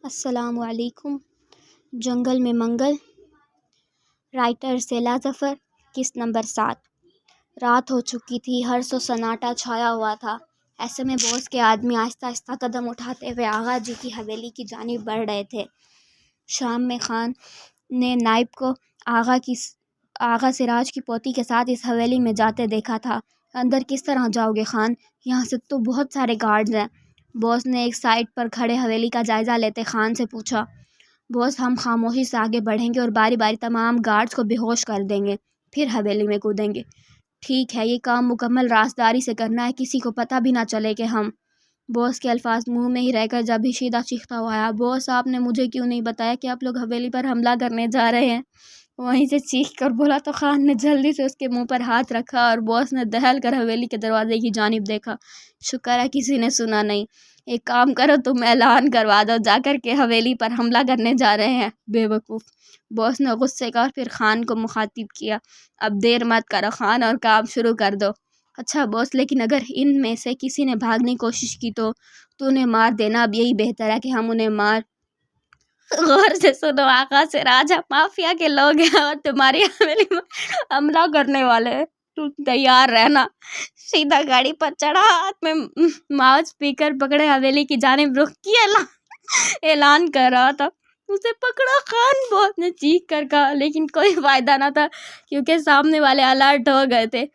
السلام علیکم۔ جنگل میں منگل، رائٹر سیلا ظفر، قسط نمبر 7۔ رات ہو چکی تھی، ہر سو سناٹا چھایا ہوا تھا۔ ایسے میں بوس کے آدمی آہستہ آہستہ قدم اٹھاتے ہوئے آغا جی کی حویلی کی جانب بڑھ رہے تھے۔ شام میں خان نے نائب کو آغا سراج کی پوتی کے ساتھ اس حویلی میں جاتے دیکھا تھا۔ اندر کس طرح جاؤ گے خان؟ یہاں سے تو بہت سارے گارڈز ہیں۔ بوس نے ایک سائٹ پر کھڑے حویلی کا جائزہ لیتے خان سے پوچھا۔ بوس، ہم خاموشی سے آگے بڑھیں گے اور باری باری تمام گارڈز کو بے ہوش کر دیں گے، پھر حویلی میں کودیں گے۔ ٹھیک ہے، یہ کام مکمل رازداری سے کرنا ہے، کسی کو پتہ بھی نہ چلے کہ ہم… بوس کے الفاظ منہ میں ہی رہ کر جب شیدہ چیختا ہوا آیا، بوس آپ نے مجھے کیوں نہیں بتایا کہ آپ لوگ حویلی پر حملہ کرنے جا رہے ہیں؟ وہیں سے چیخ کر بولا تو خان نے جلدی سے اس کے منہ پر ہاتھ رکھا اور بوس نے دہل کر حویلی کے دروازے کی جانب دیکھا۔ شکر ہے کسی نے سنا نہیں۔ ایک کام کرو، تم اعلان کروا دو جا کر کہ حویلی پر حملہ کرنے جا رہے ہیں۔ بے وقوف! بوس نے غصے کا اور پھر خان کو مخاطب کیا۔ اب دیر مت کرو خان اور کام شروع کر دو۔ اچھا بوس، لیکن اگر ان میں سے کسی نے بھاگنے کی کوشش کی تو انہیں مار دینا۔ اب یہی بہتر ہے کہ ہم انہیں مار… غور سے سنو آقا سراج، ہم مافیا کے لوگ ہیں اور تمہاری حویلی میں حملہ کرنے والے ہیں، تم تیار رہنا۔ سیدھا گاڑی پر چڑھا، ہاتھ میں ماؤس اسپیکر پکڑے حویلی کی جانب رخ کیا، اعلان کر رہا تھا۔ اسے پکڑو خان، بوس نے چیخ کر کہا، لیکن کوئی فائدہ نہ تھا کیونکہ سامنے والے الرٹ ہو گئے تھے۔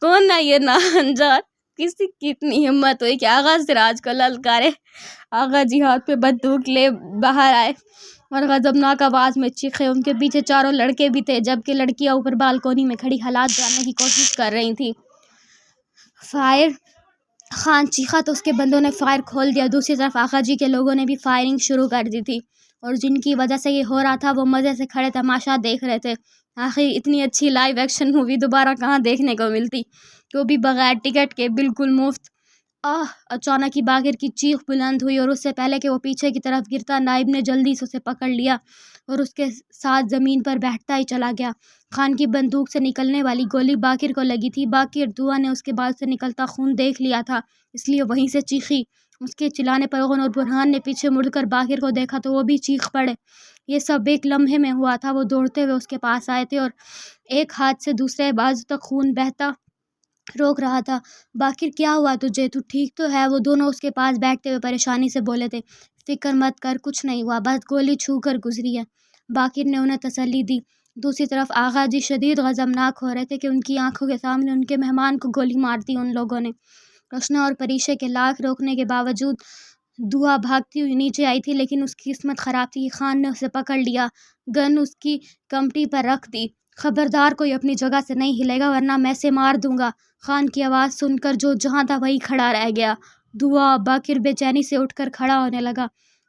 کون ہے یہ ناہنجار؟ کسی کی اتنی ہمت ہوئی کہ آغا سراج کو للکارے؟ آغا جی ہاتھ پہ بندوق لے باہر آئے اور غضبناک آواز میں چیخے۔ ان کے پیچھے چاروں لڑکے بھی تھے، جبکہ لڑکیاں اوپر بالکونی میں کھڑی حالات جاننے کی کوشش کر رہی تھیں۔ فائر! خان چیخا تو اس کے بندوں نے فائر کھول دیا۔ دوسری طرف آقا جی کے لوگوں نے بھی فائرنگ شروع کر دی تھی، اور جن کی وجہ سے یہ ہو رہا تھا وہ مزے سے کھڑے تماشا دیکھ رہے تھے۔ آخر اتنی اچھی لائیو ایکشن مووی دوبارہ کہاں دیکھنے کو ملتی، وہ بھی بغیر ٹکٹ کے، بالکل مفت۔ آہ! اچانک ہی باقر کی چیخ بلند ہوئی اور اس سے پہلے کہ وہ پیچھے کی طرف گرتا، نائب نے جلدی سے اسے پکڑ لیا اور اس کے ساتھ زمین پر بیٹھتا ہی چلا گیا۔ خان کی بندوق سے نکلنے والی گولی باقر کو لگی تھی۔ باقر دعا نے اس کے بعد سے نکلتا خون دیکھ لیا تھا، اس لیے وہیں سے چیخی۔ اس کے چلانے پر غن اور برہان نے پیچھے مڑ کر باقر کو دیکھا تو وہ بھی چیخ پڑے۔ یہ سب ایک لمحے میں ہوا تھا۔ وہ دوڑتے ہوئے اس کے پاس آئے تھے اور ایک ہاتھ سے دوسرے بازو تک خون بہتا روک رہا تھا۔ باقر، کیا ہوا تجھے؟ تو ٹھیک تو ہے؟ وہ دونوں اس کے پاس بیٹھتے ہوئے پریشانی سے بولے تھے۔ فکر مت کر، کچھ نہیں ہوا، بس گولی چھو کر گزری ہے، باقر نے انہیں تسلی دی۔ دوسری طرف آغا جی شدید غضبناک ہو رہے تھے کہ ان کی آنکھوں کے سامنے ان کے مہمان کو گولی مار دی ان لوگوں نے۔ رشنا اور پریشے کے لاکھ روکنے کے باوجود دعا بھاگتی ہوئی نیچے آئی تھی، لیکن اس کی قسمت خراب تھی کہ خان نے اسے پکڑ لیا، گن اس کی کمٹی پر رکھ دی۔ خبردار کوئی اپنی جگہ سے نہیں ہلے گا ورنہ میں اسے مار دوں گا۔ خان کی آواز سن کر جو جہاں تھا وہیں کھڑا رہ گیا۔ دعا! باقر بے چینی سے اٹھ کر کھڑا ہونے لگا۔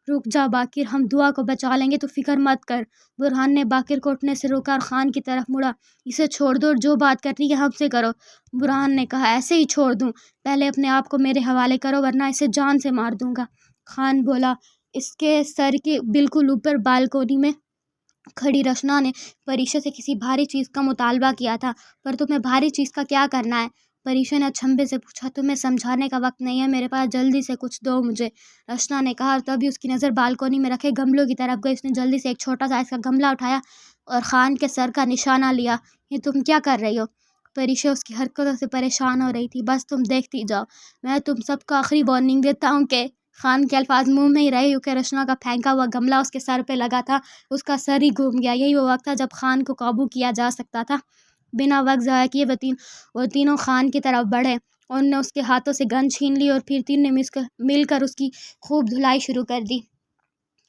رک جا باقر، ہم دعا کو بچا لیں گے، تو فکر مت کر۔ برہان نے باقر کو اٹھنے سے روکا اور خان کی طرف مڑا۔ اسے چھوڑ دو اور جو بات کرنی ہے ہم سے کرو، برہان نے کہا۔ ایسے ہی چھوڑ دوں؟ پہلے اپنے آپ کو میرے حوالے کرو ورنہ اسے جان سے مار دوں گا، خان بولا۔ اس کے سر کے بالکل اوپر بالکونی میں کھڑی رشنا نے پریشے سے کسی بھاری چیز کا مطالبہ کیا تھا۔ پر تمہیں بھاری چیز کا کیا کرنا ہے؟ پریشے نے اچنبھے سے پوچھا۔ تمہیں سمجھانے کا وقت نہیں ہے میرے پاس، جلدی سے کچھ دو مجھے، رشنا نے کہا، اور تبھی اس کی نظر بالکونی میں رکھے گملوں کی طرف گئی۔ اس نے جلدی سے ایک چھوٹا سائز کا گملہ اٹھایا اور خان کے سر کا نشانہ لیا۔ یہ تم کیا کر رہی ہو؟ پریشے اس کی حرکتوں سے پریشان ہو رہی تھی۔ بس تم دیکھتی جاؤ، میں تم سب کو آخری وارننگ دیتا ہوں کہ… خان کے الفاظ منہ میں ہی رہے کیونکہ رشنا کا پھینکا ہوا گملہ اس کے سر پہ لگا تھا۔ اس کا سر ہی گھوم گیا۔ یہی وہ وقت تھا جب خان کو قابو کیا جا سکتا تھا۔ بنا وقت ضائع کیے وہ تینوں خان کی طرف بڑھے۔ انہوں نے اس کے ہاتھوں سے گن چھین لی اور پھر تین نے مل کر اس کی خوب دھلائی شروع کر دی۔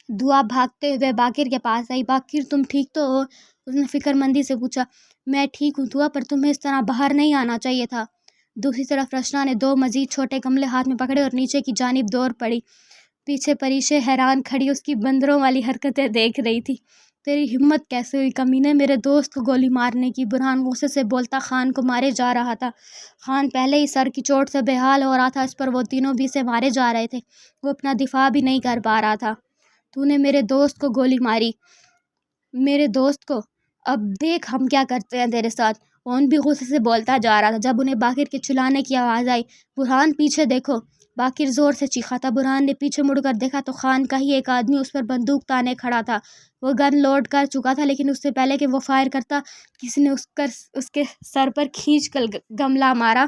دعا بھاگتے ہوئے باقر کے پاس آئی۔ باقر، تم ٹھیک تو ہو؟ اس نے فکر مندی سے پوچھا۔ میں ٹھیک ہوں دعا، پر تمہیں اس طرح باہر نہیں آنا چاہیے تھا۔ دوسری طرف رشنا نے دو مزید چھوٹے گملے ہاتھ میں پکڑے اور نیچے کی جانب دوڑ پڑی۔ پیچھے پریشے حیران کھڑی اس کی بندروں والی حرکتیں دیکھ رہی تھی۔ تیری ہمت کیسے ہوئی کمینے، میرے دوست کو گولی مارنے کی؟ برہان غصے سے بولتا خان کو مارے جا رہا تھا۔ خان پہلے ہی سر کی چوٹ سے بے حال ہو رہا تھا، اس پر وہ تینوں بھی اسے مارے جا رہے تھے۔ وہ اپنا دفاع بھی نہیں کر پا رہا تھا۔ تو نے میرے دوست کو گولی ماری؟ میرے دوست کو؟ اب دیکھ ہم کیا کرتے ہیں تیرے ساتھ۔ کون بھی غصے سے بولتا جا رہا تھا جب انہیں باقر کے چلانے کی آواز آئی۔ برہان پیچھے دیکھو، باقر زور سے چیخا تھا۔ برہان نے پیچھے مڑ کر دیکھا تو خان کا ہی ایک آدمی اس پر بندوق تانے کھڑا تھا۔ وہ گن لوڈ کر چکا تھا، لیکن اس سے پہلے کہ وہ فائر کرتا کسی نے اس کے سر پر کھینچ کر گملہ مارا۔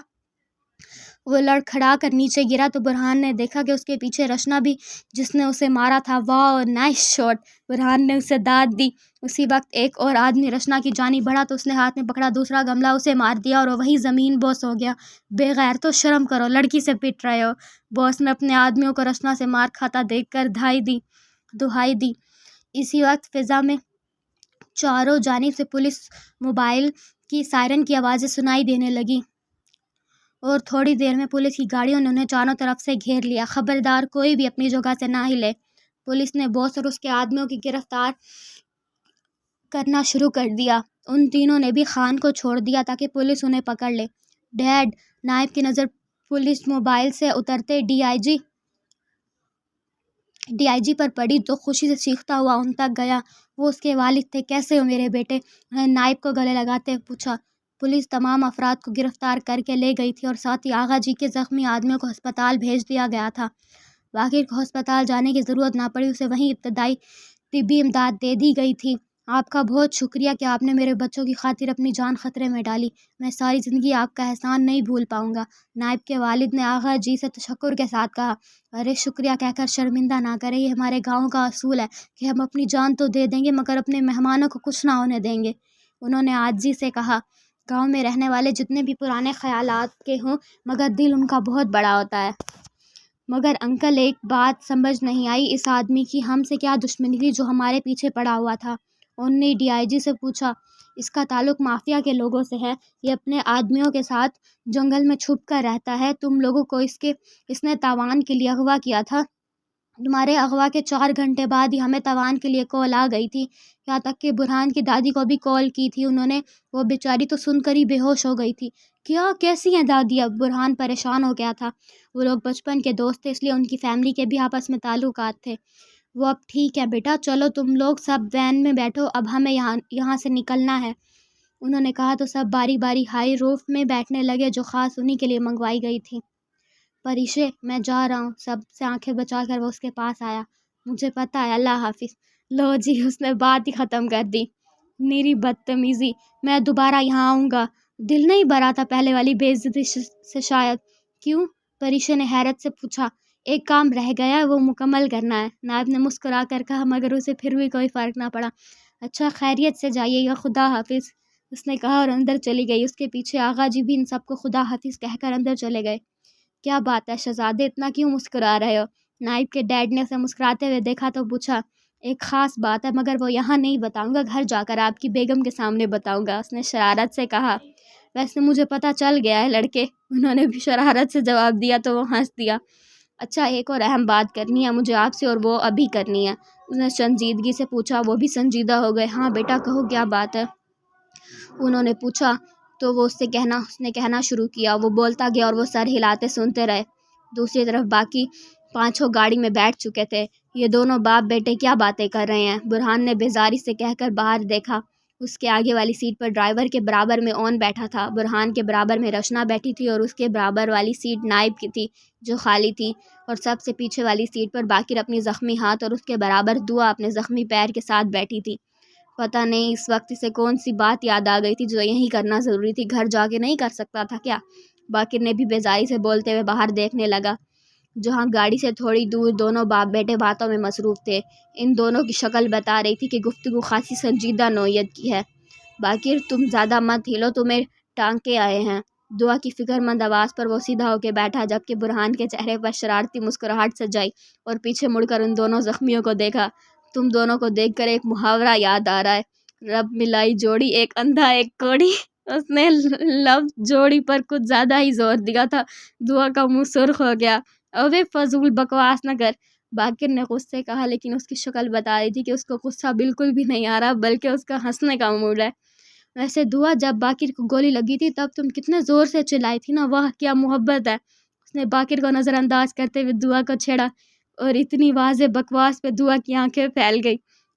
وہ لڑکھڑا کر نیچے گرا تو برہان نے دیکھا کہ اس کے پیچھے رشنا بھی جس نے اسے مارا تھا۔ واو، نائس شاٹ! برہان نے اسے داد دی۔ اسی وقت ایک اور آدمی رشنا کی جانب بڑھا تو اس نے ہاتھ میں پکڑا دوسرا گملہ اسے مار دیا اور وہ وہیں زمین بوس ہو گیا۔ بے غیر تو شرم کرو، لڑکی سے پٹ رہے ہو! باس نے اپنے آدمیوں کو رشنا سے مار کھاتا دیکھ کر دہائی دی۔ اسی وقت فضا میں چاروں جانب سے پولیس موبائل کی سائرن کی آوازیں سنائی دینے لگیں اور تھوڑی دیر میں پولیس کی گاڑیوں نے انہیں چاروں طرف سے گھیر لیا۔ خبردار، کوئی بھی اپنی جگہ سے نہ ہلے! پولیس نے باس اور اس کے آدمیوں کی گرفتار کرنا شروع کر دیا۔ ان تینوں نے بھی خان کو چھوڑ دیا تاکہ پولیس انہیں پکڑ لے۔ ڈیڈ! نائب کی نظر پولیس موبائل سے اترتے ڈی آئی جی پر پڑی تو خوشی سے چیختا ہوا ان تک گیا۔ وہ اس کے والد تھے۔ کیسے ہو میرے بیٹے؟ انہوں نے نائب کو گلے لگاتے پوچھا۔ پولیس تمام افراد کو گرفتار کر کے لے گئی تھی اور ساتھ ہی آغا جی کے زخمی آدمیوں کو ہسپتال بھیج دیا گیا تھا۔ باقر کو ہسپتال جانے کی ضرورت نہ پڑی، اسے وہیں ابتدائی طبی امداد دے دی گئی تھی۔ آپ کا بہت شکریہ کہ آپ نے میرے بچوں کی خاطر اپنی جان خطرے میں ڈالی۔ میں ساری زندگی آپ کا احسان نہیں بھول پاؤں گا، نائب کے والد نے آغا جی سے تشکر کے ساتھ کہا۔ ارے شکریہ کہہ کر شرمندہ نہ کریں، یہ ہمارے گاؤں کا اصول ہے کہ ہم اپنی جان تو دے دیں گے مگر اپنے مہمانوں کو کچھ نہ ہونے دیں گے، انہوں نے عاجزی سے کہا۔ گاؤں میں رہنے والے جتنے بھی پرانے خیالات کے ہوں مگر دل ان کا بہت بڑا ہوتا ہے۔ مگر انکل ایک بات سمجھ نہیں آئی، اس آدمی کی ہم سے کیا دشمنی تھی جو ہمارے پیچھے پڑا ہوا تھا؟ انہوں نے ڈی آئی جی سے پوچھا۔ اس کا تعلق مافیا کے لوگوں سے ہے، یہ اپنے آدمیوں کے ساتھ جنگل میں چھپ کر رہتا ہے۔ تم لوگوں کو اس نے تاوان کے لیے اغوا کیا تھا۔ تمہارے اغوا کے 4 گھنٹے بعد ہی ہمیں تاوان کے لیے کال آ گئی تھی، یہاں تک کہ برہان کی دادی کو بھی کال کی تھی انہوں نے، وہ بیچاری تو سن کر ہی بے ہوش ہو گئی تھی۔ کیا؟ کیسی ہیں دادی اب؟ برہان پریشان ہو گیا تھا۔ وہ لوگ بچپن کے دوست تھے، اس لیے ان کی فیملی کے بھی آپس میں تعلقات تھے۔ وہ اب ٹھیک ہے بیٹا، چلو تم لوگ سب وین میں بیٹھو، اب ہمیں یہاں سے نکلنا ہے، انہوں نے کہا تو سب باری باری ہائی روف میں بیٹھنے لگے جو خاص انہی کے لیے منگوائی گئی تھی۔ پریشے، میں جا رہا ہوں، سب سے آنکھیں بچا کر وہ اس کے پاس آیا۔ مجھے پتہ ہے، اللہ حافظ۔ لو جی، اس نے بات ہی ختم کر دی۔ نیری بدتمیزی، میں دوبارہ یہاں آؤں گا۔ دل نہیں بھرا تھا پہلے والی بے عزتی سے شاید؟ کیوں؟ پریشے نے حیرت سے پوچھا۔ ایک کام رہ گیا ہے، وہ مکمل کرنا ہے، نائب نے مسکرا کر کہا مگر اسے پھر بھی کوئی فرق نہ پڑا۔ اچھا، خیریت سے جائیے گا، خدا حافظ، اس نے کہا اور اندر چلی گئی۔ اس کے پیچھے آغا جی بھی ان سب کو خدا حافظ کہہ کر اندر چلے گئے۔ کیا بات ہے شہزادے، اتنا کیوں مسکرا رہے ہو؟ نائب کے ڈیڈ نے اسے مسکراتے ہوئے دیکھا تو پوچھا۔ ایک خاص بات ہے مگر وہ یہاں نہیں بتاؤں گا، گھر جا کر آپ کی بیگم کے سامنے بتاؤں گا، اس نے شرارت سے کہا۔ ویسے مجھے پتہ چل گیا ہے لڑکے، انہوں نے بھی شرارت سے جواب دیا تو وہ ہنس دیا۔ اچھا، ایک اور اہم بات کرنی ہے مجھے آپ سے اور وہ ابھی کرنی ہے، اس نے سنجیدگی سے پوچھا۔ وہ بھی سنجیدہ ہو گئے۔ ہاں بیٹا کہو، کیا بات ہے؟ انہوں نے پوچھا تو وہ اس نے کہنا شروع کیا۔ وہ بولتا گیا اور وہ سر ہلاتے سنتے رہے۔ دوسری طرف باقی 5 گاڑی میں بیٹھ چکے تھے۔ یہ دونوں باپ بیٹے کیا باتیں کر رہے ہیں؟ برہان نے بیزاری سے کہہ کر باہر دیکھا۔ اس کے آگے والی سیٹ پر ڈرائیور کے برابر میں اون بیٹھا تھا، برہان کے برابر میں رشنا بیٹھی تھی اور اس کے برابر والی سیٹ نائب کی تھی جو خالی تھی، اور سب سے پیچھے والی سیٹ پر باقر اپنی زخمی ہاتھ اور اس کے برابر دعا اپنے زخمی پیر کے ساتھ بیٹھی تھی۔ پتہ نہیں اس وقت اسے کون سی بات یاد آ گئی تھی جو یہیں کرنا ضروری تھی، گھر جا کے نہیں کر سکتا تھا کیا؟ باقر نے بھی بیزاری سے بولتے ہوئے باہر دیکھنے لگا، جہاں گاڑی سے تھوڑی دور دونوں باپ بیٹے باتوں میں مصروف تھے۔ ان دونوں کی شکل بتا رہی تھی کہ گفتگو خاصی سنجیدہ نوعیت کی ہے۔ باقر تم زیادہ مت ہلو، تمہیں ٹانکے آئے ہیں، دعا کی فکر مند آواز پر وہ سیدھا ہو کے بیٹھا، جبکہ برہان کے چہرے پر شرارتی مسکراہٹ سجائی اور پیچھے مڑ کر ان دونوں زخمیوں کو دیکھا۔ تم دونوں کو دیکھ کر ایک محاورہ یاد آ رہا ہے، رب ملائی جوڑی ایک اندھا ایک کوڑی، اس نے لفظ جوڑی پر کچھ زیادہ ہی زور دیا تھا۔ دعا کا منہ سرخ ہو گیا۔ اوے فضول بکواس نہ کر، باقر نے غصے کہا، لیکن اس کی شکل بتا رہی تھی کہ اس کو غصہ بالکل بھی نہیں آ رہا بلکہ اس کا ہنسنے کا موڈ ہے۔ ویسے دعا، جب باقر کو گولی لگی تھی تب تم کتنے زور سے چلائی تھی نا، واہ کیا محبت ہے، اس نے باقر کو نظر انداز کرتے ہوئے دعا کو چھیڑا، اور اتنی واضح بکواس پہ دعا کی آنکھیں پھیل گئی۔